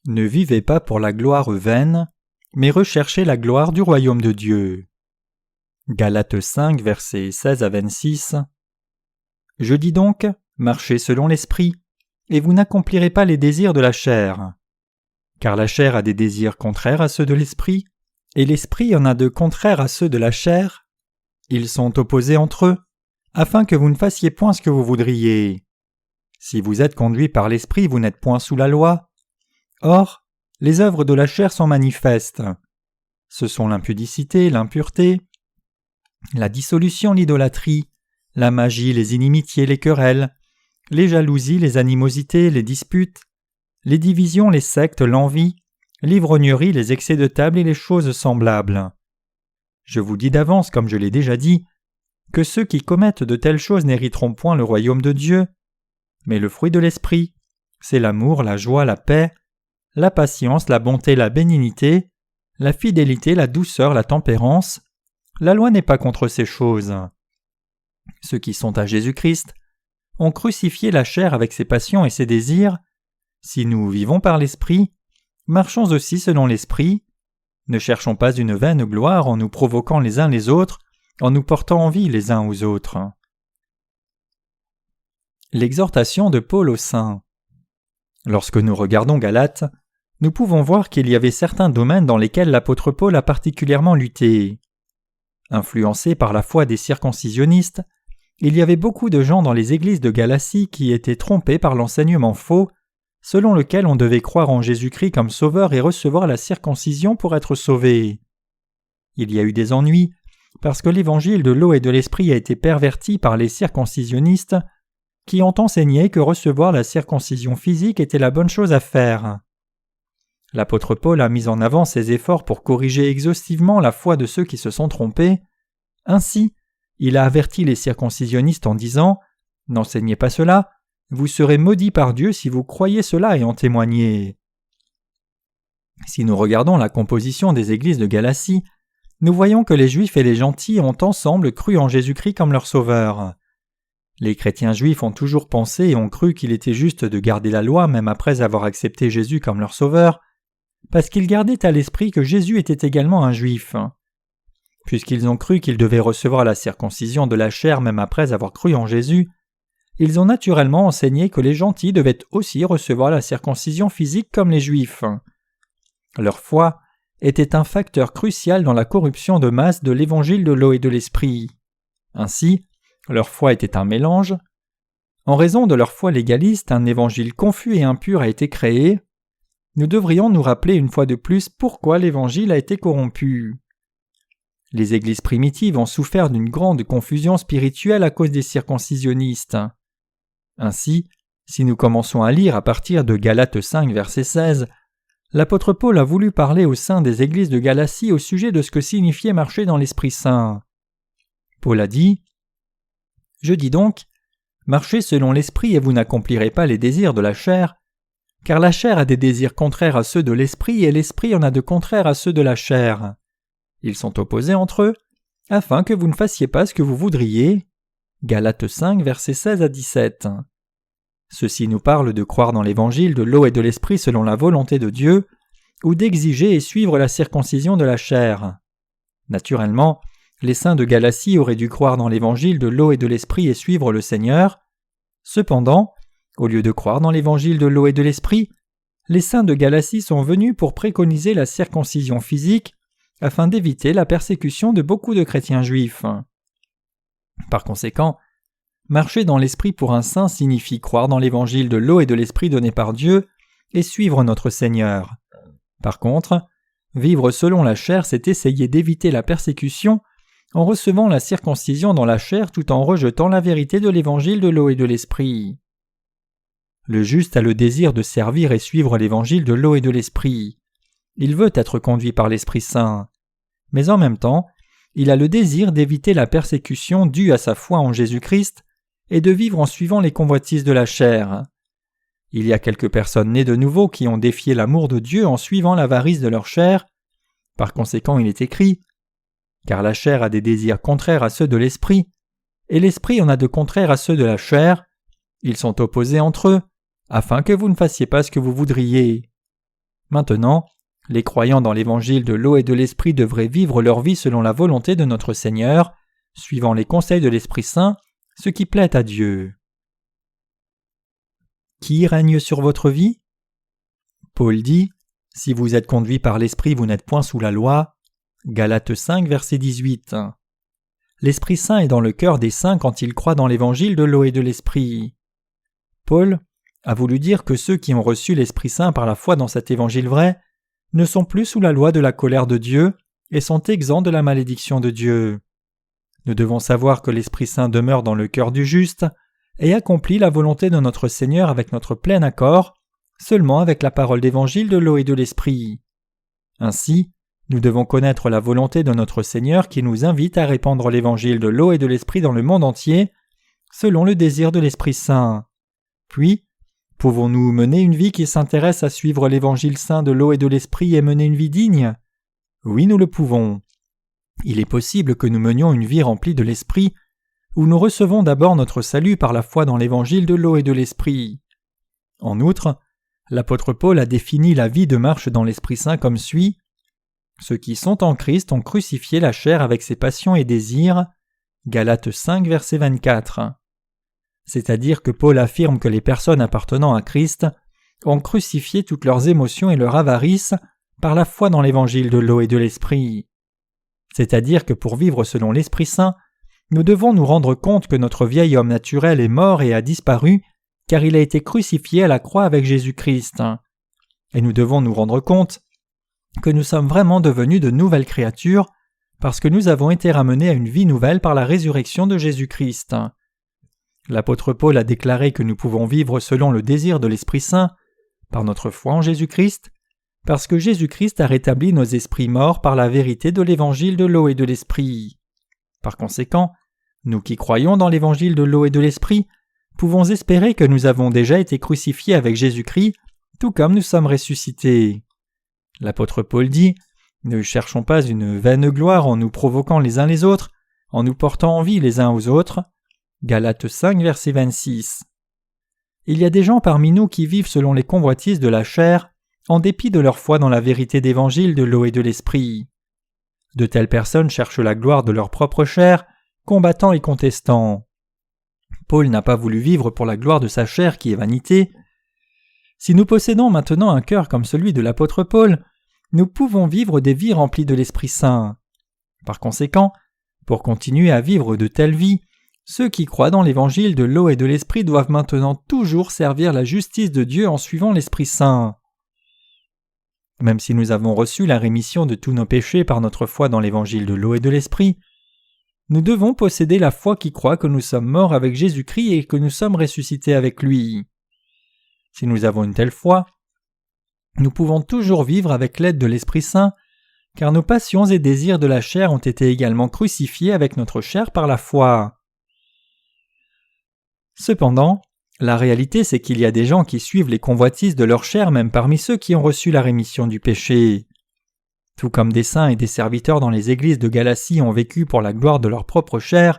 Ne vivez pas pour la gloire vaine, mais recherchez la gloire du royaume de Dieu. Galates 5, versets 16 à 26. Je dis donc, marchez selon l'esprit, et vous n'accomplirez pas les désirs de la chair. Car la chair a des désirs contraires à ceux de l'esprit, et l'esprit en a de contraires à ceux de la chair. Ils sont opposés entre eux, afin que vous ne fassiez point ce que vous voudriez. Si vous êtes conduits par l'esprit, vous n'êtes point sous la loi. Or, les œuvres de la chair sont manifestes. Ce sont l'impudicité, l'impureté, la dissolution, l'idolâtrie, la magie, les inimitiés, les querelles, les jalousies, les animosités, les disputes, les divisions, les sectes, l'envie, l'ivrognerie, les excès de table et les choses semblables. Je vous dis d'avance, comme je l'ai déjà dit, que ceux qui commettent de telles choses n'hériteront point le royaume de Dieu. Mais le fruit de l'esprit, c'est l'amour, la joie, la paix, la patience, la bonté, la bénignité, la fidélité, la douceur, la tempérance. La loi n'est pas contre ces choses. Ceux qui sont à Jésus-Christ ont crucifié la chair avec ses passions et ses désirs. Si nous vivons par l'esprit, marchons aussi selon l'esprit. Ne cherchons pas une vaine gloire en nous provoquant les uns les autres, en nous portant envie les uns aux autres. L'exhortation de Paul aux saints. Lorsque nous regardons Galates, nous pouvons voir qu'il y avait certains domaines dans lesquels l'apôtre Paul a particulièrement lutté. Influencé par la foi des circoncisionnistes, il y avait beaucoup de gens dans les églises de Galatie qui étaient trompés par l'enseignement faux, selon lequel on devait croire en Jésus-Christ comme sauveur et recevoir la circoncision pour être sauvé. Il y a eu des ennuis, parce que l'évangile de l'eau et de l'esprit a été perverti par les circoncisionnistes, qui ont enseigné que recevoir la circoncision physique était la bonne chose à faire. L'apôtre Paul a mis en avant ses efforts pour corriger exhaustivement la foi de ceux qui se sont trompés. Ainsi, il a averti les circoncisionnistes en disant « N'enseignez pas cela, vous serez maudits par Dieu si vous croyez cela et en témoignez. » Si nous regardons la composition des églises de Galatie, nous voyons que les Juifs et les gentils ont ensemble cru en Jésus-Christ comme leur sauveur. Les chrétiens juifs ont toujours pensé et ont cru qu'il était juste de garder la loi même après avoir accepté Jésus comme leur sauveur, parce qu'ils gardaient à l'esprit que Jésus était également un juif. Puisqu'ils ont cru qu'ils devaient recevoir la circoncision de la chair même après avoir cru en Jésus, ils ont naturellement enseigné que les gentils devaient aussi recevoir la circoncision physique comme les juifs. Leur foi était un facteur crucial dans la corruption de masse de l'évangile de l'eau et de l'esprit. Ainsi, leur foi était un mélange. En raison de leur foi légaliste, un évangile confus et impur a été créé. Nous devrions nous rappeler une fois de plus pourquoi l'évangile a été corrompu. Les églises primitives ont souffert d'une grande confusion spirituelle à cause des circoncisionnistes. Ainsi, si nous commençons à lire à partir de Galates 5, verset 16, l'apôtre Paul a voulu parler aux saints des églises de Galatie au sujet de ce que signifiait marcher dans l'Esprit Saint. Paul a dit « Je dis donc, marchez selon l'Esprit et vous n'accomplirez pas les désirs de la chair, car la chair a des désirs contraires à ceux de l'Esprit et l'Esprit en a de contraires à ceux de la chair. Ils sont opposés entre eux, afin que vous ne fassiez pas ce que vous voudriez. » Galates 5, versets 16 à 17. Ceci nous parle de croire dans l'évangile de l'eau et de l'esprit selon la volonté de Dieu, ou d'exiger et suivre la circoncision de la chair. Naturellement, les saints de Galatie auraient dû croire dans l'évangile de l'eau et de l'esprit et suivre le Seigneur. Cependant, au lieu de croire dans l'évangile de l'eau et de l'esprit, les saints de Galatie sont venus pour préconiser la circoncision physique afin d'éviter la persécution de beaucoup de chrétiens juifs. Par conséquent, marcher dans l'esprit pour un saint signifie croire dans l'évangile de l'eau et de l'esprit donné par Dieu et suivre notre Seigneur. Par contre, vivre selon la chair, c'est essayer d'éviter la persécution en recevant la circoncision dans la chair tout en rejetant la vérité de l'évangile de l'eau et de l'esprit. Le juste a le désir de servir et suivre l'évangile de l'eau et de l'esprit. Il veut être conduit par l'Esprit Saint. Mais en même temps, il a le désir d'éviter la persécution due à sa foi en Jésus-Christ et de vivre en suivant les convoitises de la chair. Il y a quelques personnes nées de nouveau qui ont défié l'amour de Dieu en suivant l'avarice de leur chair. Par conséquent, il est écrit « Car la chair a des désirs contraires à ceux de l'esprit, et l'esprit en a de contraires à ceux de la chair. Ils sont opposés entre eux, afin que vous ne fassiez pas ce que vous voudriez. » Maintenant, les croyants dans l'évangile de l'eau et de l'esprit devraient vivre leur vie selon la volonté de notre Seigneur, suivant les conseils de l'Esprit Saint, ce qui plaît à Dieu. Qui règne sur votre vie? Paul dit « Si vous êtes conduits par l'Esprit, vous n'êtes point sous la loi » Galates 5, verset 18. L'Esprit Saint est dans le cœur des saints quand ils croient dans l'évangile de l'eau et de l'Esprit. Paul a voulu dire que ceux qui ont reçu l'Esprit Saint par la foi dans cet évangile vrai ne sont plus sous la loi de la colère de Dieu et sont exempts de la malédiction de Dieu. Nous devons savoir que l'Esprit Saint demeure dans le cœur du juste et accomplit la volonté de notre Seigneur avec notre plein accord, seulement avec la parole d'évangile de l'eau et de l'Esprit. Ainsi, nous devons connaître la volonté de notre Seigneur qui nous invite à répandre l'évangile de l'eau et de l'Esprit dans le monde entier, selon le désir de l'Esprit Saint. Puis, pouvons-nous mener une vie qui s'intéresse à suivre l'évangile saint de l'eau et de l'Esprit et mener une vie digne? Oui, nous le pouvons. Il est possible que nous menions une vie remplie de l'Esprit, où nous recevons d'abord notre salut par la foi dans l'évangile de l'eau et de l'Esprit. En outre, l'apôtre Paul a défini la vie de marche dans l'Esprit Saint comme suit. Ceux qui sont en Christ ont crucifié la chair avec ses passions et désirs. Galates 5, verset 24. C'est-à-dire que Paul affirme que les personnes appartenant à Christ ont crucifié toutes leurs émotions et leur avarice par la foi dans l'évangile de l'eau et de l'Esprit. C'est-à-dire que pour vivre selon l'Esprit Saint, nous devons nous rendre compte que notre vieil homme naturel est mort et a disparu, car il a été crucifié à la croix avec Jésus-Christ. Et nous devons nous rendre compte que nous sommes vraiment devenus de nouvelles créatures, parce que nous avons été ramenés à une vie nouvelle par la résurrection de Jésus-Christ. L'apôtre Paul a déclaré que nous pouvons vivre selon le désir de l'Esprit Saint, par notre foi en Jésus-Christ, parce que Jésus-Christ a rétabli nos esprits morts par la vérité de l'évangile de l'eau et de l'Esprit. Par conséquent, nous qui croyons dans l'évangile de l'eau et de l'Esprit, pouvons espérer que nous avons déjà été crucifiés avec Jésus-Christ, tout comme nous sommes ressuscités. L'apôtre Paul dit « Ne cherchons pas une vaine gloire en nous provoquant les uns les autres, en nous portant envie les uns aux autres. » Galates 5, verset 26. Il y a des gens parmi nous qui vivent selon les convoitises de la chair, en dépit de leur foi dans la vérité d'évangile de l'eau et de l'Esprit. De telles personnes cherchent la gloire de leur propre chair, combattant et contestant. Paul n'a pas voulu vivre pour la gloire de sa chair qui est vanité. Si nous possédons maintenant un cœur comme celui de l'apôtre Paul, nous pouvons vivre des vies remplies de l'Esprit Saint. Par conséquent, pour continuer à vivre de telles vies, ceux qui croient dans l'évangile de l'eau et de l'Esprit doivent maintenant toujours servir la justice de Dieu en suivant l'Esprit Saint. Même si nous avons reçu la rémission de tous nos péchés par notre foi dans l'évangile de l'eau et de l'Esprit, nous devons posséder la foi qui croit que nous sommes morts avec Jésus-Christ et que nous sommes ressuscités avec lui. Si nous avons une telle foi, nous pouvons toujours vivre avec l'aide de l'Esprit Saint, car nos passions et désirs de la chair ont été également crucifiés avec notre chair par la foi. Cependant, la réalité c'est qu'il y a des gens qui suivent les convoitises de leur chair même parmi ceux qui ont reçu la rémission du péché. Tout comme des saints et des serviteurs dans les églises de Galatie ont vécu pour la gloire de leur propre chair,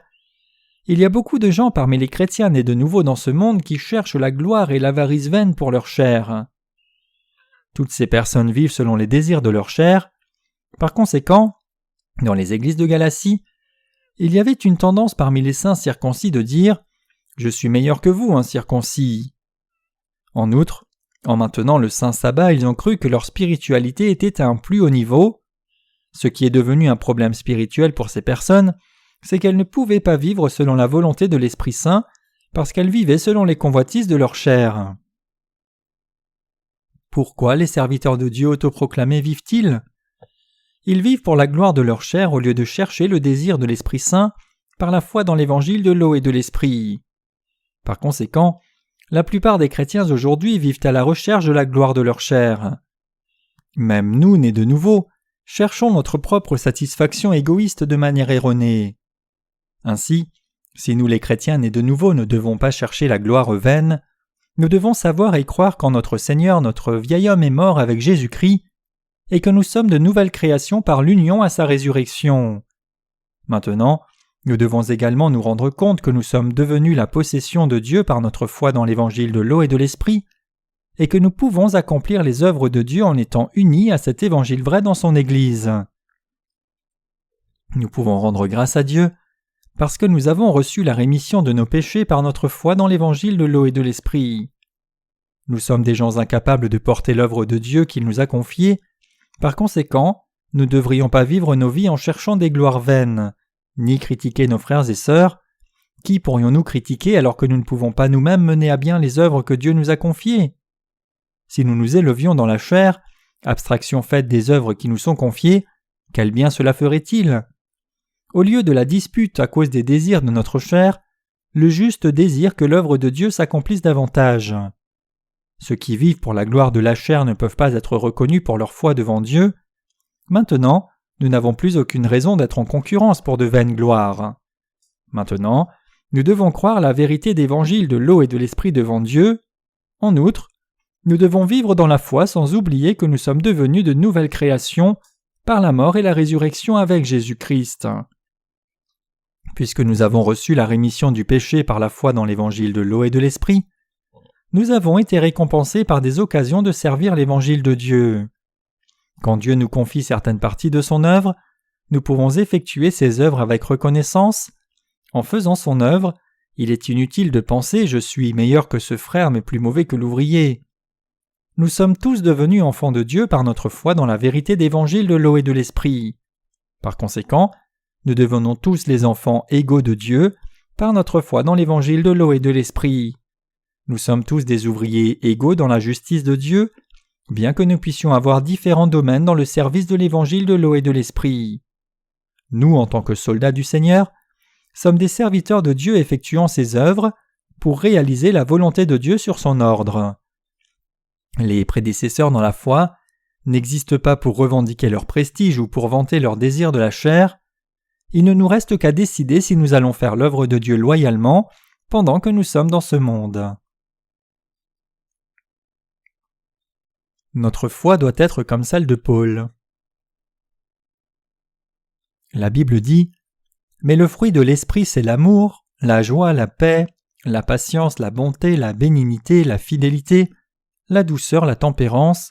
il y a beaucoup de gens parmi les chrétiens nés de nouveau dans ce monde qui cherchent la gloire et l'avarice vaine pour leur chair. Toutes ces personnes vivent selon les désirs de leur chair. Par conséquent, dans les églises de Galatie, il y avait une tendance parmi les saints circoncis de dire « Je suis meilleur que vous, incirconcis ». En outre, en maintenant le saint sabbat, ils ont cru que leur spiritualité était à un plus haut niveau. Ce qui est devenu un problème spirituel pour ces personnes, c'est qu'elles ne pouvaient pas vivre selon la volonté de l'Esprit Saint parce qu'elles vivaient selon les convoitises de leur chair. Pourquoi les serviteurs de Dieu autoproclamés vivent-ils? Ils vivent pour la gloire de leur chair au lieu de chercher le désir de l'Esprit Saint par la foi dans l'évangile de l'eau et de l'Esprit. Par conséquent, la plupart des chrétiens aujourd'hui vivent à la recherche de la gloire de leur chair. Même nous, nés de nouveau, cherchons notre propre satisfaction égoïste de manière erronée. Ainsi, si nous les chrétiens nés de nouveau ne devons pas chercher la gloire vaine, nous devons savoir et croire qu'en notre Seigneur, notre vieil homme est mort avec Jésus-Christ et que nous sommes de nouvelles créations par l'union à sa résurrection. Maintenant, nous devons également nous rendre compte que nous sommes devenus la possession de Dieu par notre foi dans l'évangile de l'eau et de l'Esprit, et que nous pouvons accomplir les œuvres de Dieu en étant unis à cet évangile vrai dans son Église. Nous pouvons rendre grâce à Dieu parce que nous avons reçu la rémission de nos péchés par notre foi dans l'évangile de l'eau et de l'esprit. Nous sommes des gens incapables de porter l'œuvre de Dieu qu'il nous a confiée. Par conséquent, nous ne devrions pas vivre nos vies en cherchant des gloires vaines, ni critiquer nos frères et sœurs. Qui pourrions-nous critiquer alors que nous ne pouvons pas nous-mêmes mener à bien les œuvres que Dieu nous a confiées? Si nous nous élevions dans la chair, abstraction faite des œuvres qui nous sont confiées, quel bien cela ferait-il? Au lieu de la dispute à cause des désirs de notre chair, le juste désire que l'œuvre de Dieu s'accomplisse davantage. Ceux qui vivent pour la gloire de la chair ne peuvent pas être reconnus pour leur foi devant Dieu. Maintenant, nous n'avons plus aucune raison d'être en concurrence pour de vaines gloires. Maintenant, nous devons croire la vérité d'évangile de l'eau et de l'esprit devant Dieu. En outre, nous devons vivre dans la foi sans oublier que nous sommes devenus de nouvelles créations par la mort et la résurrection avec Jésus-Christ. Puisque nous avons reçu la rémission du péché par la foi dans l'évangile de l'eau et de l'esprit, nous avons été récompensés par des occasions de servir l'évangile de Dieu. Quand Dieu nous confie certaines parties de son œuvre, nous pouvons effectuer ces œuvres avec reconnaissance. En faisant son œuvre, il est inutile de penser « je suis meilleur que ce frère mais plus mauvais que l'ouvrier ». Nous sommes tous devenus enfants de Dieu par notre foi dans la vérité d'évangile de l'eau et de l'esprit. Par conséquent, nous devenons tous les enfants égaux de Dieu par notre foi dans l'évangile de l'eau et de l'esprit. Nous sommes tous des ouvriers égaux dans la justice de Dieu, bien que nous puissions avoir différents domaines dans le service de l'évangile de l'eau et de l'esprit. Nous, en tant que soldats du Seigneur, sommes des serviteurs de Dieu effectuant ses œuvres pour réaliser la volonté de Dieu sur son ordre. Les prédécesseurs dans la foi n'existent pas pour revendiquer leur prestige ou pour vanter leur désir de la chair. Il ne nous reste qu'à décider si nous allons faire l'œuvre de Dieu loyalement pendant que nous sommes dans ce monde. Notre foi doit être comme celle de Paul. La Bible dit « Mais le fruit de l'esprit c'est l'amour, la joie, la paix, la patience, la bonté, la bénignité, la fidélité, la douceur, la tempérance.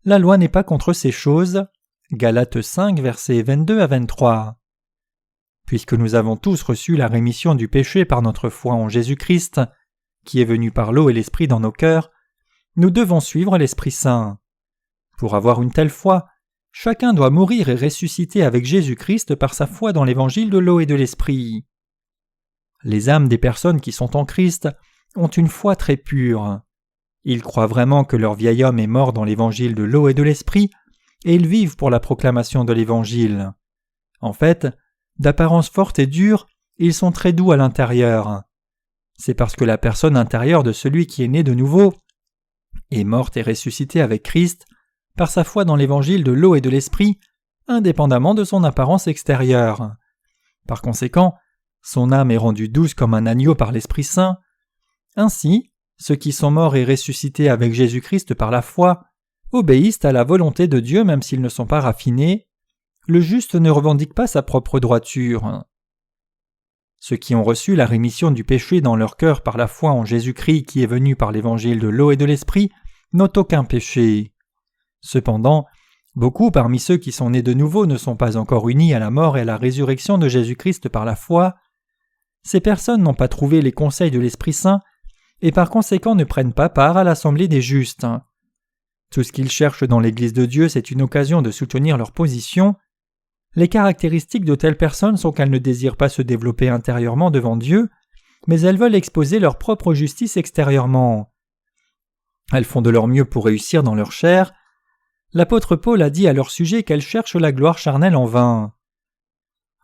La loi n'est pas contre ces choses. » Galates 5, versets 22 à 23. Puisque nous avons tous reçu la rémission du péché par notre foi en Jésus-Christ, qui est venu par l'eau et l'esprit dans nos cœurs, nous devons suivre l'Esprit Saint. Pour avoir une telle foi, chacun doit mourir et ressusciter avec Jésus-Christ par sa foi dans l'évangile de l'eau et de l'esprit. Les âmes des personnes qui sont en Christ ont une foi très pure. Ils croient vraiment que leur vieil homme est mort dans l'évangile de l'eau et de l'esprit, et ils vivent pour la proclamation de l'évangile. En fait, d'apparence forte et dure, ils sont très doux à l'intérieur. C'est parce que la personne intérieure de celui qui est né de nouveau est morte et ressuscitée avec Christ par sa foi dans l'évangile de l'eau et de l'esprit, indépendamment de son apparence extérieure. Par conséquent, son âme est rendue douce comme un agneau par l'Esprit Saint. Ainsi, ceux qui sont morts et ressuscités avec Jésus-Christ par la foi obéissent à la volonté de Dieu même s'ils ne sont pas raffinés. Le juste ne revendique pas sa propre droiture. Ceux qui ont reçu la rémission du péché dans leur cœur par la foi en Jésus-Christ qui est venu par l'évangile de l'eau et de l'esprit n'ont aucun péché. Cependant, beaucoup parmi ceux qui sont nés de nouveau ne sont pas encore unis à la mort et à la résurrection de Jésus-Christ par la foi. Ces personnes n'ont pas trouvé les conseils de l'Esprit Saint et par conséquent ne prennent pas part à l'assemblée des justes. Tout ce qu'ils cherchent dans l'Église de Dieu, c'est une occasion de soutenir leur position. Les caractéristiques de telles personnes sont qu'elles ne désirent pas se développer intérieurement devant Dieu, mais elles veulent exposer leur propre justice extérieurement. Elles font de leur mieux pour réussir dans leur chair. L'apôtre Paul a dit à leur sujet qu'elles cherchent la gloire charnelle en vain.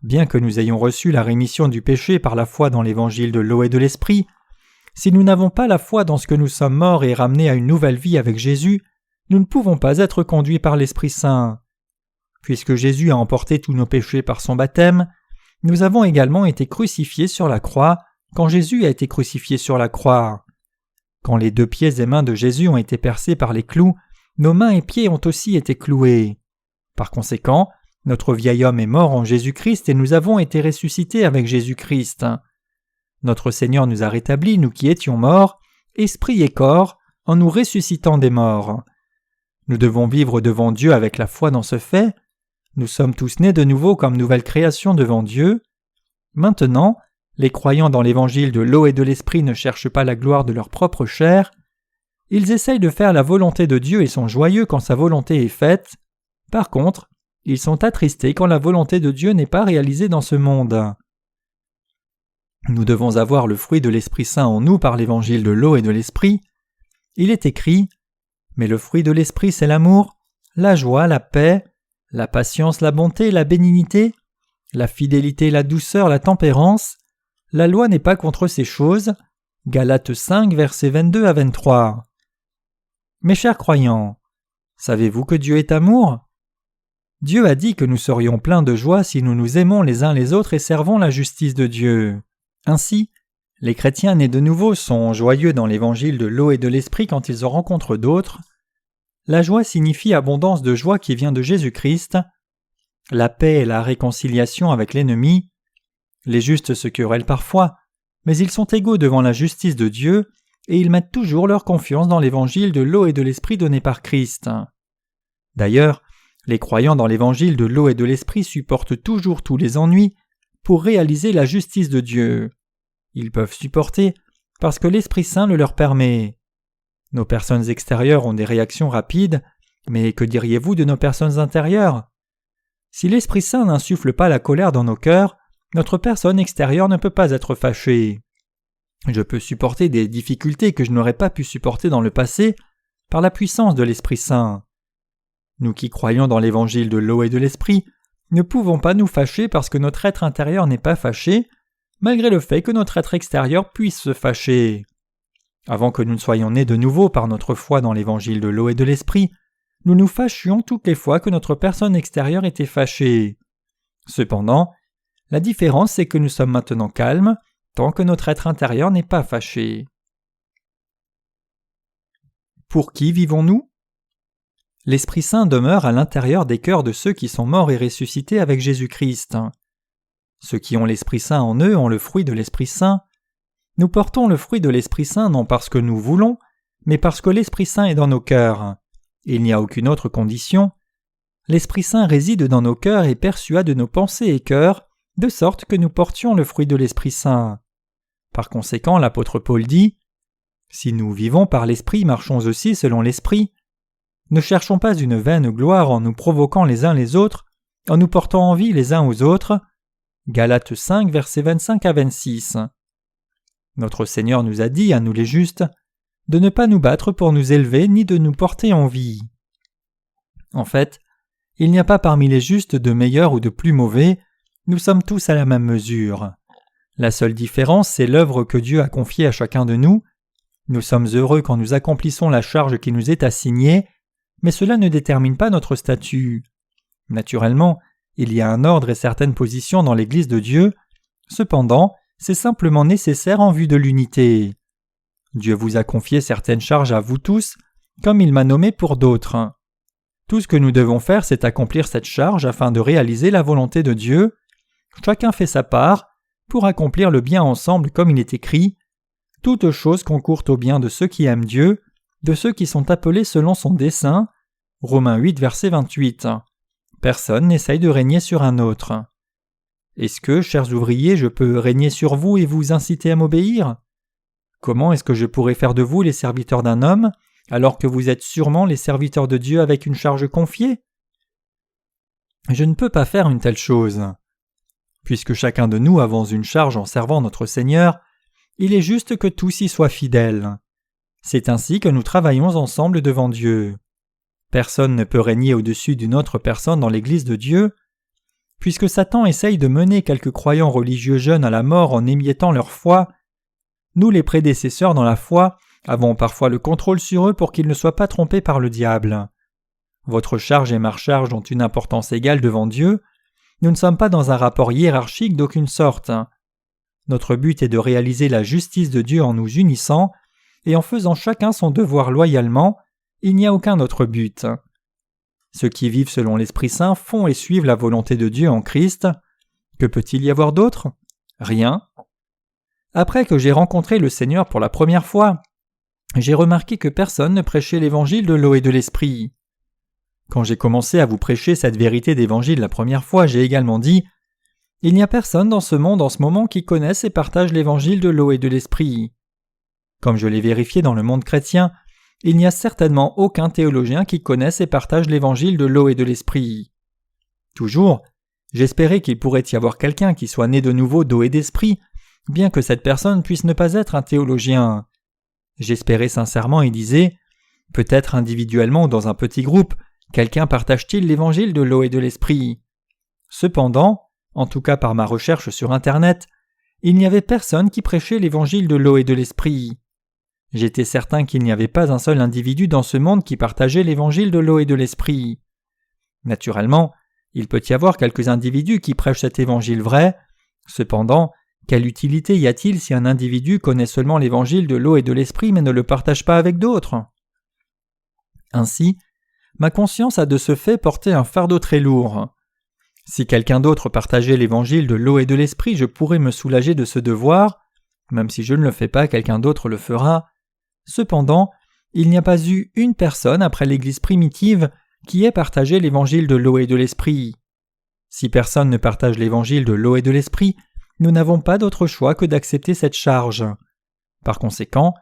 Bien que nous ayons reçu la rémission du péché par la foi dans l'évangile de l'eau et de l'esprit, si nous n'avons pas la foi dans ce que nous sommes morts et ramenés à une nouvelle vie avec Jésus, nous ne pouvons pas être conduits par l'Esprit Saint. Puisque Jésus a emporté tous nos péchés par son baptême, nous avons également été crucifiés sur la croix quand Jésus a été crucifié sur la croix. Quand les 2 pieds et mains de Jésus ont été percés par les clous, nos mains et pieds ont aussi été cloués. Par conséquent, notre vieil homme est mort en Jésus-Christ et nous avons été ressuscités avec Jésus-Christ. Notre Seigneur nous a rétablis, nous qui étions morts, esprit et corps, en nous ressuscitant des morts. Nous devons vivre devant Dieu avec la foi dans ce fait. Nous sommes tous nés de nouveau comme nouvelle création devant Dieu. Maintenant, les croyants dans l'évangile de l'eau et de l'esprit ne cherchent pas la gloire de leur propre chair. Ils essayent de faire la volonté de Dieu et sont joyeux quand sa volonté est faite. Par contre, ils sont attristés quand la volonté de Dieu n'est pas réalisée dans ce monde. Nous devons avoir le fruit de l'Esprit Saint en nous par l'évangile de l'eau et de l'esprit. Il est écrit « Mais le fruit de l'esprit, c'est l'amour, la joie, la paix, la patience, la bonté, la bénignité, la fidélité, la douceur, la tempérance. La loi n'est pas contre ces choses. » Galates 5, versets 22 à 23. Mes chers croyants, savez-vous que Dieu est amour ? Dieu a dit que nous serions pleins de joie si nous nous aimons les uns les autres et servons la justice de Dieu. Ainsi, les chrétiens nés de nouveau sont joyeux dans l'évangile de l'eau et de l'esprit quand ils en rencontrent d'autres. La joie signifie abondance de joie qui vient de Jésus-Christ. La paix est la réconciliation avec l'ennemi. Les justes se querellent parfois, mais ils sont égaux devant la justice de Dieu et ils mettent toujours leur confiance dans l'évangile de l'eau et de l'esprit donné par Christ. D'ailleurs, les croyants dans l'évangile de l'eau et de l'esprit supportent toujours tous les ennuis pour réaliser la justice de Dieu. Ils peuvent supporter parce que l'Esprit Saint le leur permet. Nos personnes extérieures ont des réactions rapides, mais que diriez-vous de nos personnes intérieures ? Si l'Esprit Saint n'insuffle pas la colère dans nos cœurs, notre personne extérieure ne peut pas être fâchée. Je peux supporter des difficultés que je n'aurais pas pu supporter dans le passé par la puissance de l'Esprit Saint. Nous qui croyons dans l'évangile de l'eau et de l'esprit ne pouvons pas nous fâcher parce que notre être intérieur n'est pas fâché, malgré le fait que notre être extérieur puisse se fâcher. Avant que nous ne soyons nés de nouveau par notre foi dans l'évangile de l'eau et de l'esprit, nous nous fâchions toutes les fois que notre personne extérieure était fâchée. Cependant, la différence c'est que nous sommes maintenant calmes tant que notre être intérieur n'est pas fâché. Pour qui vivons-nous ? L'Esprit Saint demeure à l'intérieur des cœurs de ceux qui sont morts et ressuscités avec Jésus-Christ. Ceux qui ont l'Esprit Saint en eux ont le fruit de l'Esprit Saint. Nous portons le fruit de l'Esprit Saint non parce que nous voulons, mais parce que l'Esprit Saint est dans nos cœurs. Il n'y a aucune autre condition. L'Esprit Saint réside dans nos cœurs et persuade nos pensées et cœurs, de sorte que nous portions le fruit de l'Esprit Saint. Par conséquent, l'apôtre Paul dit « Si nous vivons par l'Esprit, marchons aussi selon l'Esprit. Ne cherchons pas une vaine gloire en nous provoquant les uns les autres, en nous portant envie les uns aux autres. » Galates 5, versets 25 à 26. Notre Seigneur nous a dit, à nous les justes, de ne pas nous battre pour nous élever ni de nous porter envie. En fait, il n'y a pas parmi les justes de meilleurs ou de plus mauvais, nous sommes tous à la même mesure. La seule différence, c'est l'œuvre que Dieu a confiée à chacun de nous. Nous sommes heureux quand nous accomplissons la charge qui nous est assignée, mais cela ne détermine pas notre statut. Naturellement, il y a un ordre et certaines positions dans l'Église de Dieu, cependant, c'est simplement nécessaire en vue de l'unité. Dieu vous a confié certaines charges à vous tous, comme il m'a nommé pour d'autres. Tout ce que nous devons faire, c'est accomplir cette charge afin de réaliser la volonté de Dieu. Chacun fait sa part pour accomplir le bien ensemble comme il est écrit. Toutes choses concourent au bien de ceux qui aiment Dieu, de ceux qui sont appelés selon son dessein. Romains 8, verset 28. Personne n'essaye de régner sur un autre. Est-ce que, chers ouvriers, je peux régner sur vous et vous inciter à m'obéir ? Comment est-ce que je pourrais faire de vous les serviteurs d'un homme, alors que vous êtes sûrement les serviteurs de Dieu avec une charge confiée ? Je ne peux pas faire une telle chose. Puisque chacun de nous avons une charge en servant notre Seigneur, il est juste que tous y soient fidèles. C'est ainsi que nous travaillons ensemble devant Dieu. Personne ne peut régner au-dessus d'une autre personne dans l'Église de Dieu. Puisque Satan essaye de mener quelques croyants religieux jeunes à la mort en émiettant leur foi, nous les prédécesseurs dans la foi avons parfois le contrôle sur eux pour qu'ils ne soient pas trompés par le diable. Votre charge et ma charge ont une importance égale devant Dieu. Nous ne sommes pas dans un rapport hiérarchique d'aucune sorte. Notre but est de réaliser la justice de Dieu en nous unissant et en faisant chacun son devoir loyalement. Il n'y a aucun autre but. Ceux qui vivent selon l'Esprit Saint font et suivent la volonté de Dieu en Christ. Que peut-il y avoir d'autre ? Rien. Après que j'ai rencontré le Seigneur pour la première fois, j'ai remarqué que personne ne prêchait l'évangile de l'eau et de l'esprit. Quand j'ai commencé à vous prêcher cette vérité d'évangile la première fois, j'ai également dit « Il n'y a personne dans ce monde en ce moment qui connaisse et partage l'évangile de l'eau et de l'esprit. » Comme je l'ai vérifié dans le monde chrétien, il n'y a certainement aucun théologien qui connaisse et partage l'évangile de l'eau et de l'esprit. Toujours, j'espérais qu'il pourrait y avoir quelqu'un qui soit né de nouveau d'eau et d'esprit, bien que cette personne puisse ne pas être un théologien. J'espérais sincèrement et disais, peut-être individuellement ou dans un petit groupe, quelqu'un partage-t-il l'évangile de l'eau et de l'esprit. Cependant, en tout cas par ma recherche sur Internet, il n'y avait personne qui prêchait l'évangile de l'eau et de l'esprit. J'étais certain qu'il n'y avait pas un seul individu dans ce monde qui partageait l'évangile de l'eau et de l'esprit. Naturellement, il peut y avoir quelques individus qui prêchent cet évangile vrai. Cependant, quelle utilité y a-t-il si un individu connaît seulement l'évangile de l'eau et de l'esprit mais ne le partage pas avec d'autres? Ainsi, ma conscience a de ce fait porté un fardeau très lourd. Si quelqu'un d'autre partageait l'évangile de l'eau et de l'esprit, je pourrais me soulager de ce devoir. Même si je ne le fais pas, quelqu'un d'autre le fera. Cependant, il n'y a pas eu une personne après l'Église primitive qui ait partagé l'évangile de l'eau et de l'esprit. Si personne ne partage l'évangile de l'eau et de l'esprit, nous n'avons pas d'autre choix que d'accepter cette charge. Par conséquent,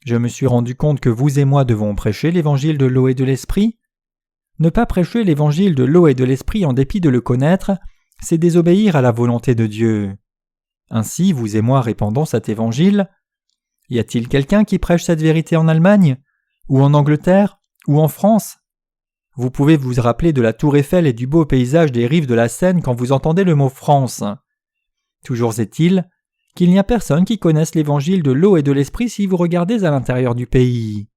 je me suis rendu compte que vous et moi devons prêcher l'évangile de l'eau et de l'esprit. Ne pas prêcher l'évangile de l'eau et de l'esprit en dépit de le connaître, c'est désobéir à la volonté de Dieu. Ainsi, vous et moi répandons cet évangile. Y a-t-il quelqu'un qui prêche cette vérité en Allemagne, ou en Angleterre, ou en France? Vous pouvez vous rappeler de la tour Eiffel et du beau paysage des rives de la Seine quand vous entendez le mot France. Toujours est-il qu'il n'y a personne qui connaisse l'évangile de l'eau et de l'esprit si vous regardez à l'intérieur du pays.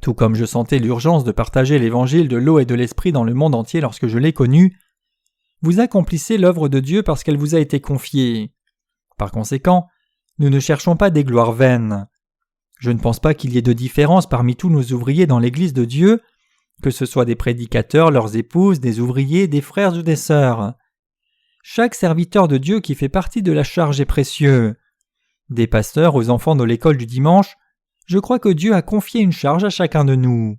Tout comme je sentais l'urgence de partager l'évangile de l'eau et de l'esprit dans le monde entier lorsque je l'ai connu, vous accomplissez l'œuvre de Dieu parce qu'elle vous a été confiée. Par conséquent, nous ne cherchons pas des gloires vaines. Je ne pense pas qu'il y ait de différence parmi tous nos ouvriers dans l'Église de Dieu, que ce soit des prédicateurs, leurs épouses, des ouvriers, des frères ou des sœurs. Chaque serviteur de Dieu qui fait partie de la charge est précieux. Des pasteurs aux enfants de l'école du dimanche, je crois que Dieu a confié une charge à chacun de nous.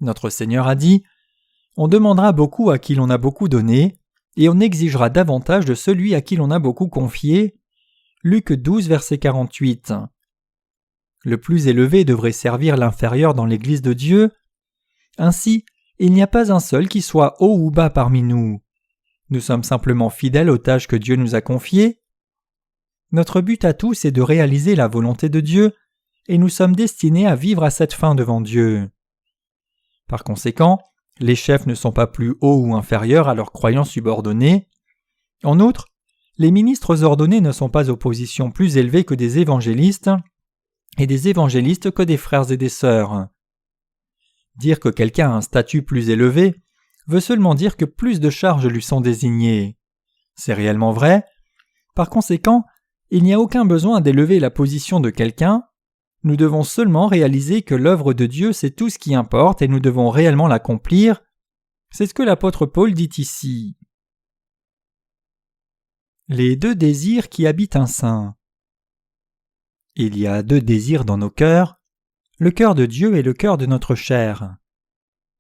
Notre Seigneur a dit « On demandera beaucoup à qui l'on a beaucoup donné, et on exigera davantage de celui à qui l'on a beaucoup confié. » Luc 12, verset 48. Le plus élevé devrait servir l'inférieur dans l'Église de Dieu. Ainsi, il n'y a pas un seul qui soit haut ou bas parmi nous. Nous sommes simplement fidèles aux tâches que Dieu nous a confiées. Notre but à tous est de réaliser la volonté de Dieu, et nous sommes destinés à vivre à cette fin devant Dieu. Par conséquent, les chefs ne sont pas plus hauts ou inférieurs à leurs croyants subordonnés. En outre, les ministres ordonnés ne sont pas aux positions plus élevées que des évangélistes, et des évangélistes que des frères et des sœurs. Dire que quelqu'un a un statut plus élevé veut seulement dire que plus de charges lui sont désignées. C'est réellement vrai. Par conséquent, il n'y a aucun besoin d'élever la position de quelqu'un. Nous devons seulement réaliser que l'œuvre de Dieu c'est tout ce qui importe et nous devons réellement l'accomplir. C'est ce que l'apôtre Paul dit ici. Les deux désirs qui habitent un saint. Il y a deux désirs dans nos cœurs, le cœur de Dieu et le cœur de notre chair.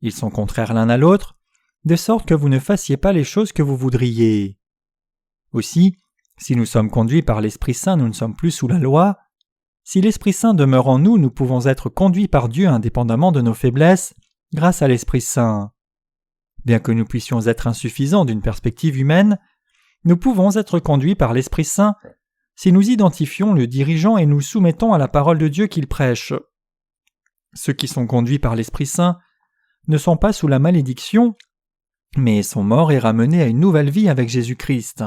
Ils sont contraires l'un à l'autre, de sorte que vous ne fassiez pas les choses que vous voudriez. Aussi, si nous sommes conduits par l'Esprit Saint, nous ne sommes plus sous la loi. Si l'Esprit Saint demeure en nous, nous pouvons être conduits par Dieu indépendamment de nos faiblesses, grâce à l'Esprit Saint. Bien que nous puissions être insuffisants d'une perspective humaine, nous pouvons être conduits par l'Esprit Saint si nous identifions le dirigeant et nous soumettons à la parole de Dieu qu'il prêche. Ceux qui sont conduits par l'Esprit Saint ne sont pas sous la malédiction, mais sont morts et ramenés à une nouvelle vie avec Jésus-Christ.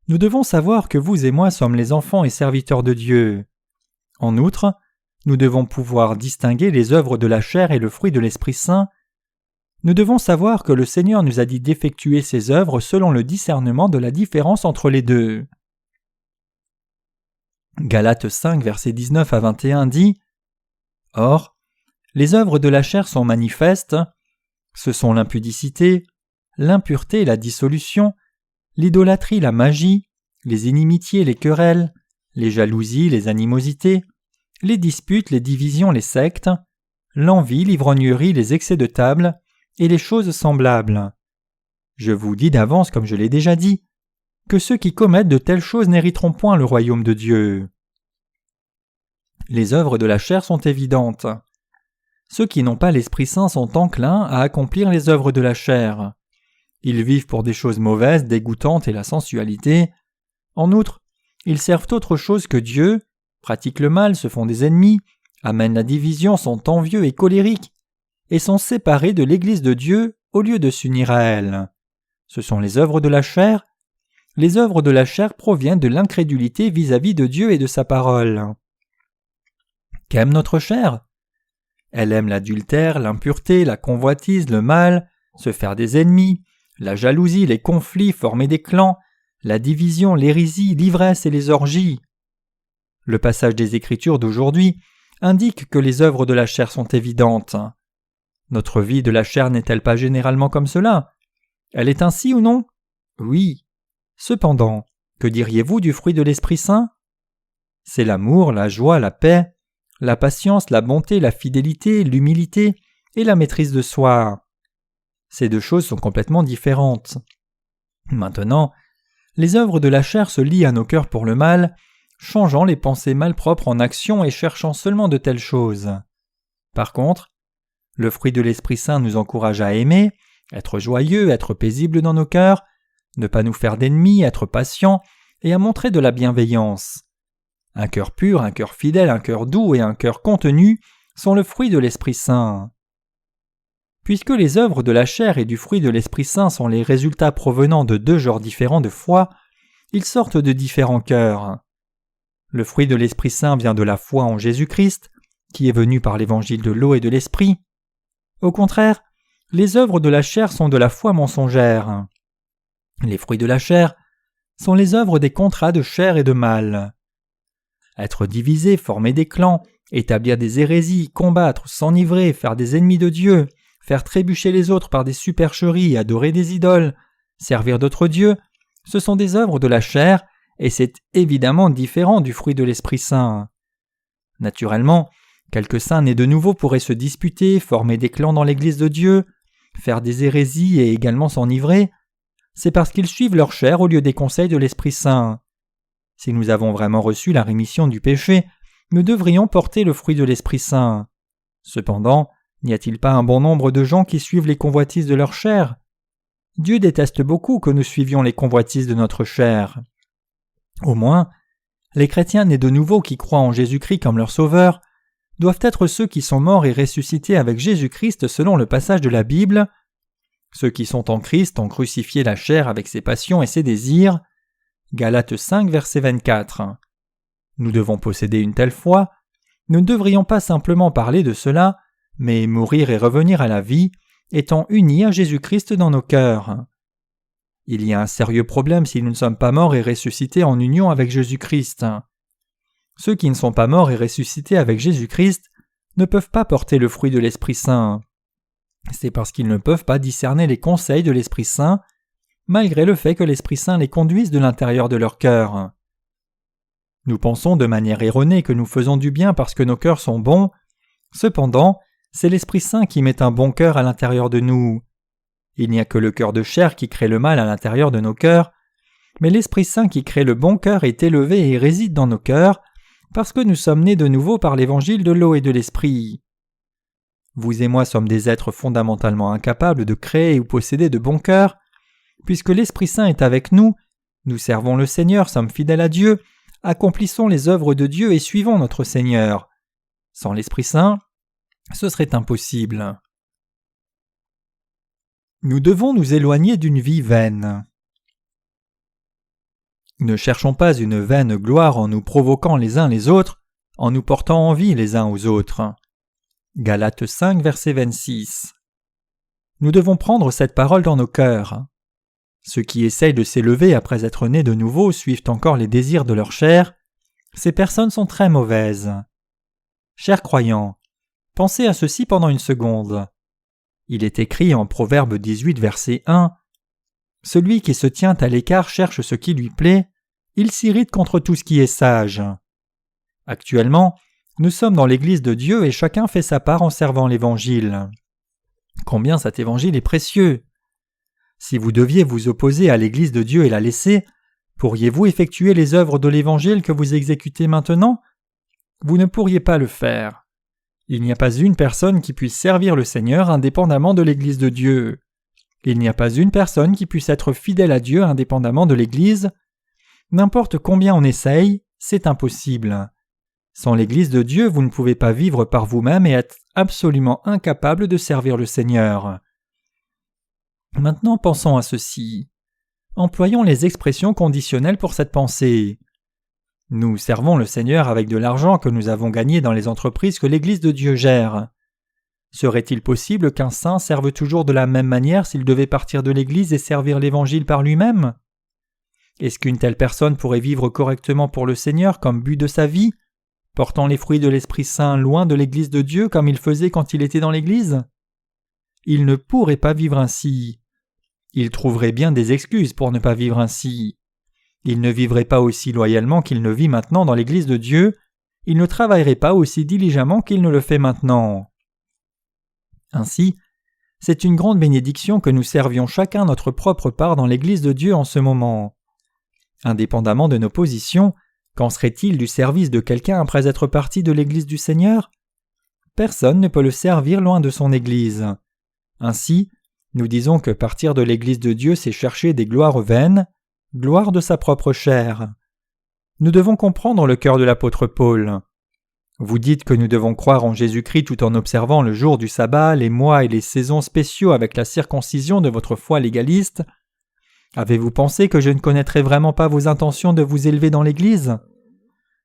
Nous devons savoir que vous et moi sommes les enfants et serviteurs de Dieu. En outre, nous devons pouvoir distinguer les œuvres de la chair et le fruit de l'Esprit Saint. Nous devons savoir que le Seigneur nous a dit d'effectuer ces œuvres selon le discernement de la différence entre les deux. Galates 5, versets 19 à 21 dit « Or, les œuvres de la chair sont manifestes, ce sont l'impudicité, l'impureté, la dissolution, l'idolâtrie, la magie, les inimitiés, les querelles, les jalousies, les animosités, les disputes, les divisions, les sectes, l'envie, l'ivrognerie, les excès de table et les choses semblables. Je vous dis d'avance, comme je l'ai déjà dit, que ceux qui commettent de telles choses n'hériteront point le royaume de Dieu. Les œuvres de la chair sont évidentes. Ceux qui n'ont pas l'Esprit Saint sont enclins à accomplir les œuvres de la chair. Ils vivent pour des choses mauvaises, dégoûtantes et la sensualité. En outre, ils servent autre chose que Dieu, pratiquent le mal, se font des ennemis, amènent la division, sont envieux et colériques, et sont séparés de l'Église de Dieu au lieu de s'unir à elle. Ce sont les œuvres de la chair. Les œuvres de la chair proviennent de l'incrédulité vis-à-vis de Dieu et de sa parole. Qu'aime notre chair ? Elle aime l'adultère, l'impureté, la convoitise, le mal, se faire des ennemis, la jalousie, les conflits, former des clans, la division, l'hérésie, l'ivresse et les orgies. Le passage des Écritures d'aujourd'hui indique que les œuvres de la chair sont évidentes. Notre vie de la chair n'est-elle pas généralement comme cela ? Elle est ainsi ou non ? Oui. Cependant, que diriez-vous du fruit de l'Esprit Saint ? C'est l'amour, la joie, la paix, la patience, la bonté, la fidélité, l'humilité et la maîtrise de soi. Ces deux choses sont complètement différentes. Maintenant, les œuvres de la chair se lient à nos cœurs pour le mal, changeant les pensées malpropres en actions et cherchant seulement de telles choses. Par contre, le fruit de l'Esprit Saint nous encourage à aimer, être joyeux, être paisible dans nos cœurs, ne pas nous faire d'ennemis, être patient et à montrer de la bienveillance. Un cœur pur, un cœur fidèle, un cœur doux et un cœur contenu sont le fruit de l'Esprit Saint. Puisque les œuvres de la chair et du fruit de l'Esprit Saint sont les résultats provenant de deux genres différents de foi, ils sortent de différents cœurs. Le fruit de l'Esprit Saint vient de la foi en Jésus-Christ, qui est venu par l'évangile de l'eau et de l'Esprit. Au contraire, les œuvres de la chair sont de la foi mensongère. Les fruits de la chair sont les œuvres des contrats de chair et de mal. Être divisé, former des clans, établir des hérésies, combattre, s'enivrer, faire des ennemis de Dieu, faire trébucher les autres par des supercheries, adorer des idoles, servir d'autres dieux, ce sont des œuvres de la chair, et c'est évidemment différent du fruit de l'Esprit Saint. Naturellement, quelques saints nés de nouveau pourraient se disputer, former des clans dans l'Église de Dieu, faire des hérésies et également s'enivrer. C'est parce qu'ils suivent leur chair au lieu des conseils de l'Esprit Saint. Si nous avons vraiment reçu la rémission du péché, nous devrions porter le fruit de l'Esprit Saint. Cependant, n'y a-t-il pas un bon nombre de gens qui suivent les convoitises de leur chair ? Dieu déteste beaucoup que nous suivions les convoitises de notre chair. Au moins, les chrétiens nés de nouveau qui croient en Jésus-Christ comme leur sauveur doivent être ceux qui sont morts et ressuscités avec Jésus-Christ selon le passage de la Bible. Ceux qui sont en Christ ont crucifié la chair avec ses passions et ses désirs. Galates 5, verset 24. Nous devons posséder une telle foi. Nous ne devrions pas simplement parler de cela, mais mourir et revenir à la vie, étant unis à Jésus-Christ dans nos cœurs. Il y a un sérieux problème si nous ne sommes pas morts et ressuscités en union avec Jésus-Christ. Ceux qui ne sont pas morts et ressuscités avec Jésus-Christ ne peuvent pas porter le fruit de l'Esprit Saint. C'est parce qu'ils ne peuvent pas discerner les conseils de l'Esprit Saint, malgré le fait que l'Esprit Saint les conduise de l'intérieur de leur cœur. Nous pensons de manière erronée que nous faisons du bien parce que nos cœurs sont bons. Cependant, c'est l'Esprit Saint qui met un bon cœur à l'intérieur de nous. Il n'y a que le cœur de chair qui crée le mal à l'intérieur de nos cœurs, mais l'Esprit Saint qui crée le bon cœur est élevé et réside dans nos cœurs, parce que nous sommes nés de nouveau par l'évangile de l'eau et de l'Esprit. Vous et moi sommes des êtres fondamentalement incapables de créer ou posséder de bons cœurs. Puisque l'Esprit Saint est avec nous, nous servons le Seigneur, sommes fidèles à Dieu, accomplissons les œuvres de Dieu et suivons notre Seigneur. Sans l'Esprit Saint, ce serait impossible. Nous devons nous éloigner d'une vie vaine. Ne cherchons pas une vaine gloire en nous provoquant les uns les autres, en nous portant envie les uns aux autres. Galates 5, verset 26. Nous devons prendre cette parole dans nos cœurs. Ceux qui essayent de s'élever après être nés de nouveau suivent encore les désirs de leur chair. Ces personnes sont très mauvaises. Chers croyants, pensez à ceci pendant une seconde. Il est écrit en Proverbe 18, verset 1 « Celui qui se tient à l'écart cherche ce qui lui plaît, il s'irrite contre tout ce qui est sage. Actuellement, nous sommes dans l'Église de Dieu et chacun fait sa part en servant l'Évangile. Combien cet Évangile est précieux! Si vous deviez vous opposer à l'Église de Dieu et la laisser, pourriez-vous effectuer les œuvres de l'Évangile que vous exécutez maintenant? Vous ne pourriez pas le faire. Il n'y a pas une personne qui puisse servir le Seigneur indépendamment de l'Église de Dieu. Il n'y a pas une personne qui puisse être fidèle à Dieu indépendamment de l'Église. N'importe combien on essaye, c'est impossible. Sans l'Église de Dieu, vous ne pouvez pas vivre par vous-même et être absolument incapable de servir le Seigneur. Maintenant, pensons à ceci. Employons les expressions conditionnelles pour cette pensée. Nous servons le Seigneur avec de l'argent que nous avons gagné dans les entreprises que l'Église de Dieu gère. Serait-il possible qu'un saint serve toujours de la même manière s'il devait partir de l'Église et servir l'Évangile par lui-même? Est-ce qu'une telle personne pourrait vivre correctement pour le Seigneur comme but de sa vie, portant les fruits de l'Esprit Saint loin de l'Église de Dieu comme il faisait quand il était dans l'Église? Il ne pourrait pas vivre ainsi. Il trouverait bien des excuses pour ne pas vivre ainsi. Il ne vivrait pas aussi loyalement qu'il ne vit maintenant dans l'Église de Dieu. Il ne travaillerait pas aussi diligemment qu'il ne le fait maintenant. Ainsi, c'est une grande bénédiction que nous servions chacun notre propre part dans l'Église de Dieu en ce moment. Indépendamment de nos positions, qu'en serait-il du service de quelqu'un après être parti de l'Église du Seigneur? Personne ne peut le servir loin de son Église. Ainsi, nous disons que partir de l'Église de Dieu, c'est chercher des gloires vaines, gloire de sa propre chair. Nous devons comprendre le cœur de l'apôtre Paul. Vous dites que nous devons croire en Jésus-Christ tout en observant le jour du sabbat, les mois et les saisons spéciaux avec la circoncision de votre foi légaliste. Avez-vous pensé que je ne connaîtrais vraiment pas vos intentions de vous élever dans l'Église?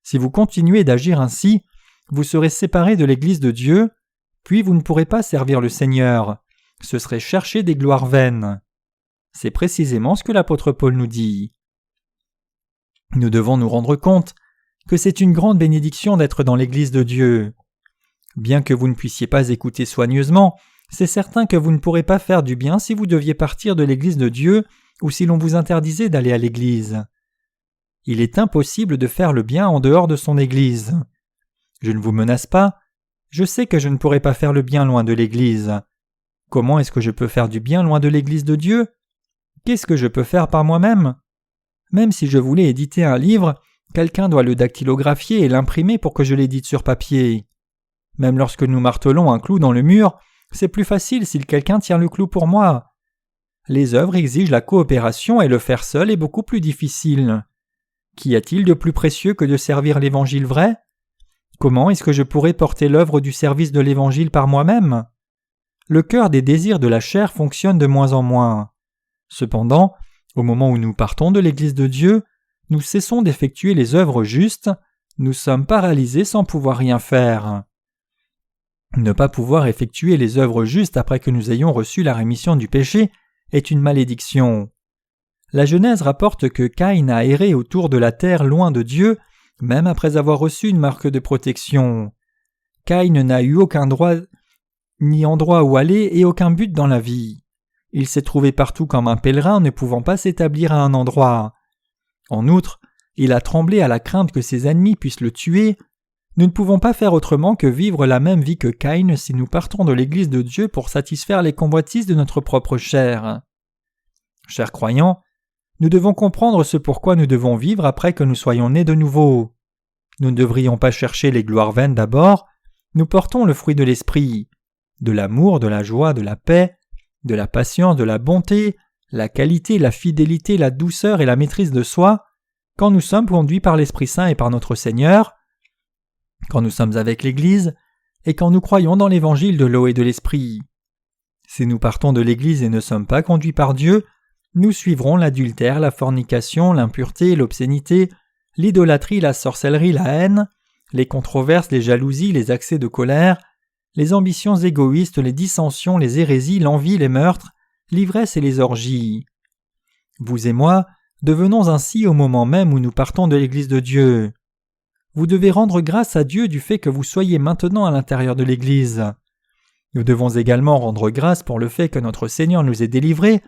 Si vous continuez d'agir ainsi, vous serez séparés de l'Église de Dieu, puis vous ne pourrez pas servir le Seigneur. Ce serait chercher des gloires vaines. C'est précisément ce que l'apôtre Paul nous dit. Nous devons nous rendre compte que c'est une grande bénédiction d'être dans l'Église de Dieu. Bien que vous ne puissiez pas écouter soigneusement, c'est certain que vous ne pourrez pas faire du bien si vous deviez partir de l'Église de Dieu ou si l'on vous interdisait d'aller à l'Église. Il est impossible de faire le bien en dehors de son Église. Je ne vous menace pas, je sais que je ne pourrai pas faire le bien loin de l'Église. Comment est-ce que je peux faire du bien loin de l'Église de Dieu? Qu'est-ce que je peux faire par moi-même? Même si je voulais éditer un livre, quelqu'un doit le dactylographier et l'imprimer pour que je l'édite sur papier. Même lorsque nous martelons un clou dans le mur, c'est plus facile si quelqu'un tient le clou pour moi. Les œuvres exigent la coopération et le faire seul est beaucoup plus difficile. Qu'y a-t-il de plus précieux que de servir l'Évangile vrai? Comment est-ce que je pourrais porter l'œuvre du service de l'Évangile par moi-même? Le cœur des désirs de la chair fonctionne de moins en moins. Cependant, au moment où nous partons de l'Église de Dieu, nous cessons d'effectuer les œuvres justes, nous sommes paralysés sans pouvoir rien faire. Ne pas pouvoir effectuer les œuvres justes après que nous ayons reçu la rémission du péché est une malédiction. La Genèse rapporte que Caïn a erré autour de la terre loin de Dieu, même après avoir reçu une marque de protection. Caïn n'a eu aucun droit ni endroit où aller et aucun but dans la vie. Il s'est trouvé partout comme un pèlerin ne pouvant pas s'établir à un endroit. En outre, il a tremblé à la crainte que ses ennemis puissent le tuer. Nous ne pouvons pas faire autrement que vivre la même vie que Caïn si nous partons de l'Église de Dieu pour satisfaire les convoitises de notre propre chair. Chers croyants, nous devons comprendre ce pourquoi nous devons vivre après que nous soyons nés de nouveau. Nous ne devrions pas chercher les gloires vaines d'abord, nous portons le fruit de l'Esprit, de l'amour, de la joie, de la paix, de la patience, de la bonté, la qualité, la fidélité, la douceur et la maîtrise de soi, quand nous sommes conduits par l'Esprit Saint et par notre Seigneur, quand nous sommes avec l'Église, et quand nous croyons dans l'Évangile de l'eau et de l'Esprit. Si nous partons de l'Église et ne sommes pas conduits par Dieu, nous suivrons l'adultère, la fornication, l'impureté, l'obscénité, l'idolâtrie, la sorcellerie, la haine, les controverses, les jalousies, les accès de colère, les ambitions égoïstes, les dissensions, les hérésies, l'envie, les meurtres, l'ivresse et les orgies. Vous et moi devenons ainsi au moment même où nous partons de l'Église de Dieu. Vous devez rendre grâce à Dieu du fait que vous soyez maintenant à l'intérieur de l'Église. Nous devons également rendre grâce pour le fait que notre Seigneur nous ait délivrés,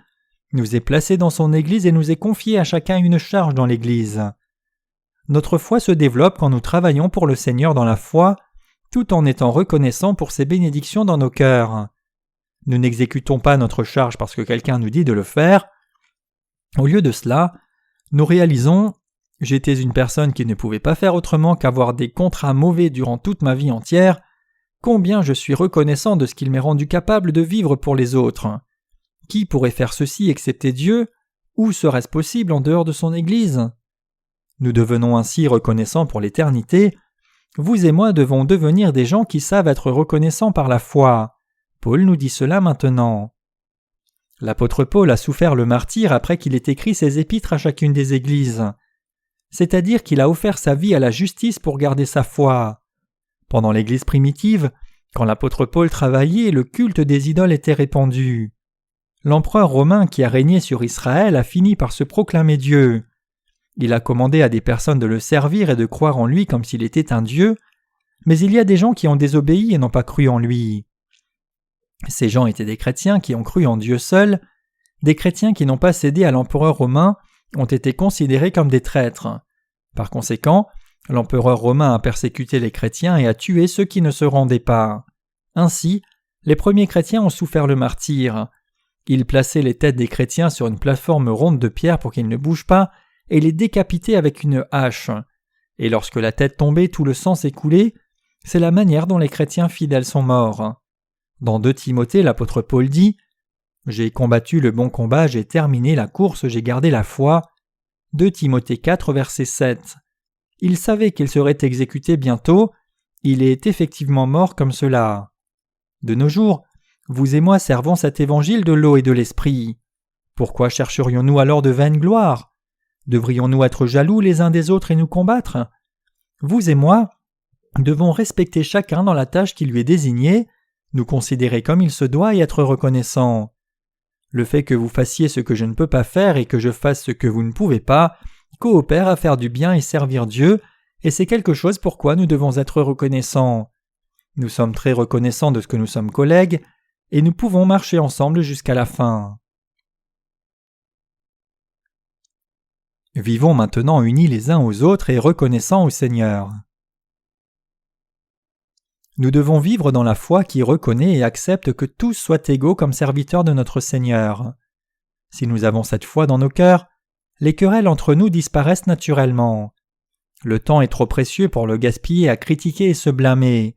nous ait placés dans son Église et nous ait confié à chacun une charge dans l'Église. notre foi se développe quand nous travaillons pour le Seigneur dans la foi, tout en étant reconnaissants pour ses bénédictions dans nos cœurs. Nous n'exécutons pas notre charge parce que quelqu'un nous dit de le faire. Au lieu de cela, nous réalisons « J'étais une personne qui ne pouvait pas faire autrement qu'avoir des contrats mauvais durant toute ma vie entière. Combien je suis reconnaissant de ce qu'il m'est rendu capable de vivre pour les autres. Qui pourrait faire ceci excepté Dieu? Où serait-ce possible en dehors de son Église ?» Nous devenons ainsi reconnaissants pour l'éternité. Vous et moi devons devenir des gens qui savent être reconnaissants par la foi. Paul nous dit cela maintenant. L'apôtre Paul a souffert le martyre après qu'il ait écrit ses épîtres à chacune des églises. C'est-à-dire qu'il a offert sa vie à la justice pour garder sa foi. Pendant l'Église primitive, quand l'apôtre Paul travaillait, le culte des idoles était répandu. L'empereur romain qui a régné sur Israël a fini par se proclamer Dieu. Il a commandé à des personnes de le servir et de croire en lui comme s'il était un Dieu, mais il y a des gens qui ont désobéi et n'ont pas cru en lui. Ces gens étaient des chrétiens qui ont cru en Dieu seul. Des chrétiens qui n'ont pas cédé à l'empereur romain ont été considérés comme des traîtres. Par conséquent, l'empereur romain a persécuté les chrétiens et a tué ceux qui ne se rendaient pas. Ainsi, les premiers chrétiens ont souffert le martyre. Ils plaçaient les têtes des chrétiens sur une plateforme ronde de pierre pour qu'ils ne bougent pas et les décapitaient avec une hache. Et lorsque la tête tombait, tout le sang s'écoulait. C'est la manière dont les chrétiens fidèles sont morts. Dans 2 Timothée, l'apôtre Paul dit « J'ai combattu le bon combat, j'ai terminé la course, j'ai gardé la foi. » 2 Timothée 4, verset 7. Il savait qu'il serait exécuté bientôt. Il est effectivement mort comme cela. De nos jours, vous et moi servons cet évangile de l'eau et de l'esprit. Pourquoi chercherions-nous alors de vaine gloire? Devrions-nous être jaloux les uns des autres et nous combattre? Vous et moi devons respecter chacun dans la tâche qui lui est désignée, nous considérer comme il se doit et être reconnaissants. Le fait que vous fassiez ce que je ne peux pas faire et que je fasse ce que vous ne pouvez pas coopère à faire du bien et servir Dieu, et c'est quelque chose pour quoi nous devons être reconnaissants. Nous sommes très reconnaissants de ce que nous sommes collègues, et nous pouvons marcher ensemble jusqu'à la fin. Vivons maintenant unis les uns aux autres et reconnaissants au Seigneur. Nous devons vivre dans la foi qui reconnaît et accepte que tous soient égaux comme serviteurs de notre Seigneur. Si nous avons cette foi dans nos cœurs, les querelles entre nous disparaissent naturellement. Le temps est trop précieux pour le gaspiller à critiquer et se blâmer.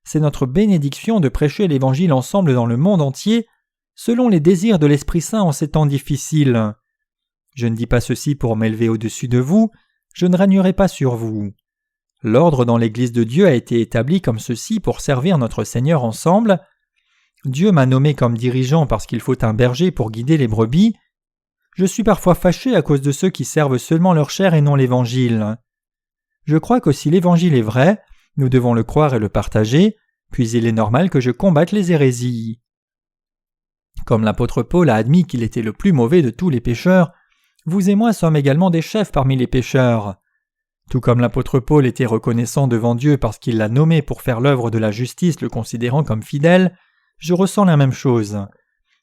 C'est notre bénédiction de prêcher l'Évangile ensemble dans le monde entier, selon les désirs de l'Esprit Saint en ces temps difficiles. Je ne dis pas ceci pour m'élever au-dessus de vous, je ne régnerai pas sur vous. L'ordre dans l'Église de Dieu a été établi comme ceci pour servir notre Seigneur ensemble. Dieu m'a nommé comme dirigeant parce qu'il faut un berger pour guider les brebis. Je suis parfois fâché à cause de ceux qui servent seulement leur chair et non l'Évangile. Je crois que si l'Évangile est vrai, nous devons le croire et le partager, puis il est normal que je combatte les hérésies. Comme l'apôtre Paul a admis qu'il était le plus mauvais de tous les pécheurs, vous et moi sommes également des chefs parmi les pécheurs. Tout comme l'apôtre Paul était reconnaissant devant Dieu parce qu'il l'a nommé pour faire l'œuvre de la justice le considérant comme fidèle, je ressens la même chose.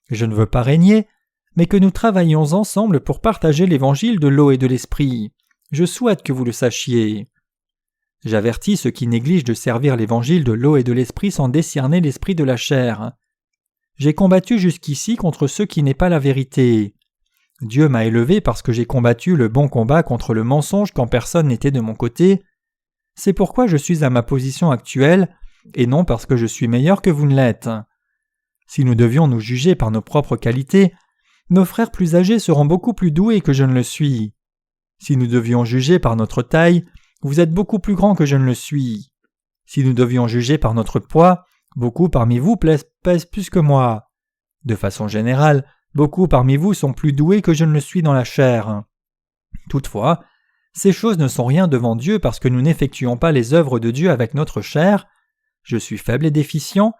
Je ne veux pas régner, mais que nous travaillions ensemble pour partager l'évangile de l'eau et de l'esprit. Je souhaite que vous le sachiez. J'avertis ceux qui négligent de servir l'évangile de l'eau et de l'esprit sans décerner l'esprit de la chair. J'ai combattu jusqu'ici contre ceux qui n'est pas la vérité. Dieu m'a élevé parce que j'ai combattu le bon combat contre le mensonge quand personne n'était de mon côté. C'est pourquoi je suis à ma position actuelle, et non parce que je suis meilleur que vous ne l'êtes. Si nous devions nous juger par nos propres qualités, nos frères plus âgés seront beaucoup plus doués que je ne le suis. Si nous devions juger par notre taille, vous êtes beaucoup plus grand que je ne le suis. Si nous devions juger par notre poids, beaucoup parmi vous pèsent plus que moi. De façon générale, beaucoup parmi vous sont plus doués que je ne le suis dans la chair. Toutefois, ces choses ne sont rien devant Dieu parce que nous n'effectuons pas les œuvres de Dieu avec notre chair. Je suis faible et déficient.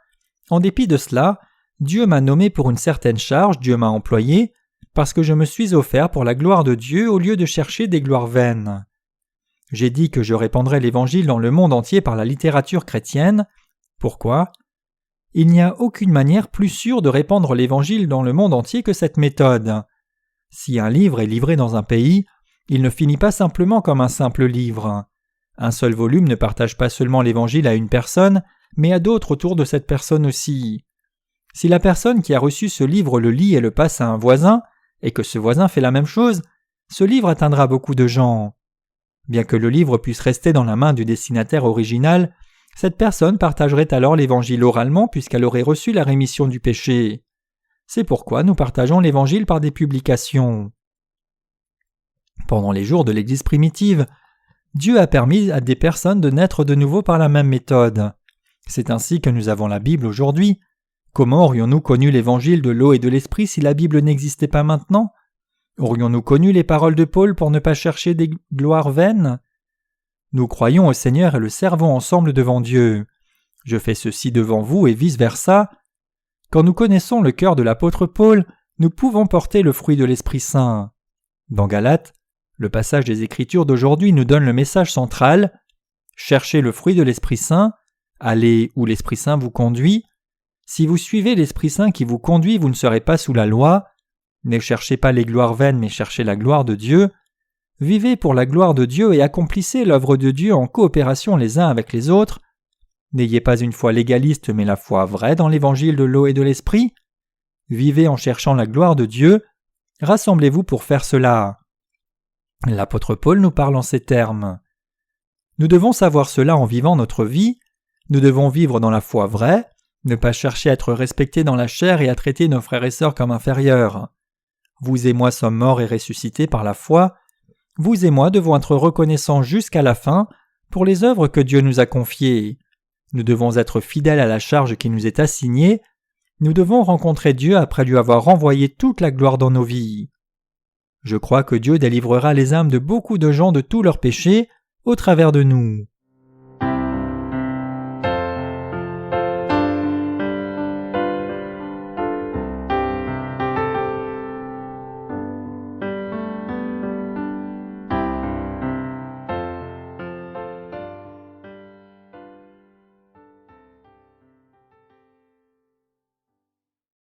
En dépit de cela, Dieu m'a nommé pour une certaine charge, Dieu m'a employé, parce que je me suis offert pour la gloire de Dieu au lieu de chercher des gloires vaines. J'ai dit que je répandrais l'Évangile dans le monde entier par la littérature chrétienne. Pourquoi ? Il n'y a aucune manière plus sûre de répandre l'Évangile dans le monde entier que cette méthode. Si un livre est livré dans un pays, Il ne finit pas simplement comme un simple livre. Un seul volume ne partage pas seulement l'Évangile à une personne, mais à d'autres autour de cette personne aussi. Si la personne qui a reçu ce livre le lit et le passe à un voisin, et que ce voisin fait la même chose, ce livre atteindra beaucoup de gens. Bien que le livre puisse rester dans la main du destinataire original, cette personne partagerait alors l'Évangile oralement puisqu'elle aurait reçu la rémission du péché. C'est pourquoi nous partageons l'Évangile par des publications. Pendant les jours de l'Église primitive, Dieu a permis à des personnes de naître de nouveau par la même méthode. C'est ainsi que nous avons la Bible aujourd'hui. Comment aurions-nous connu l'Évangile de l'eau et de l'Esprit si la Bible n'existait pas maintenant ? Aurions-nous connu les paroles de Paul pour ne pas chercher des gloires vaines ? Nous croyons au Seigneur et le servons ensemble devant Dieu. Je fais ceci devant vous et vice-versa. Quand nous connaissons le cœur de l'apôtre Paul, nous pouvons porter le fruit de l'Esprit Saint. Dans Galates, le passage des Écritures d'aujourd'hui nous donne le message central. Cherchez le fruit de l'Esprit Saint, allez où l'Esprit Saint vous conduit. Si vous suivez l'Esprit Saint qui vous conduit, vous ne serez pas sous la loi. Ne cherchez pas les gloires vaines, mais cherchez la gloire de Dieu. Vivez pour la gloire de Dieu et accomplissez l'œuvre de Dieu en coopération les uns avec les autres. N'ayez pas une foi légaliste, mais la foi vraie dans l'Évangile de l'eau et de l'Esprit. Vivez en cherchant la gloire de Dieu. Rassemblez-vous pour faire cela. L'apôtre Paul nous parle en ces termes. Nous devons savoir cela en vivant notre vie. Nous devons vivre dans la foi vraie, ne pas chercher à être respectés dans la chair et à traiter nos frères et sœurs comme inférieurs. Vous et moi sommes morts et ressuscités par la foi. Vous et moi devons être reconnaissants jusqu'à la fin pour les œuvres que Dieu nous a confiées. Nous devons être fidèles à la charge qui nous est assignée. Nous devons rencontrer Dieu après lui avoir renvoyé toute la gloire dans nos vies. Je crois que Dieu délivrera les âmes de beaucoup de gens de tous leurs péchés au travers de nous.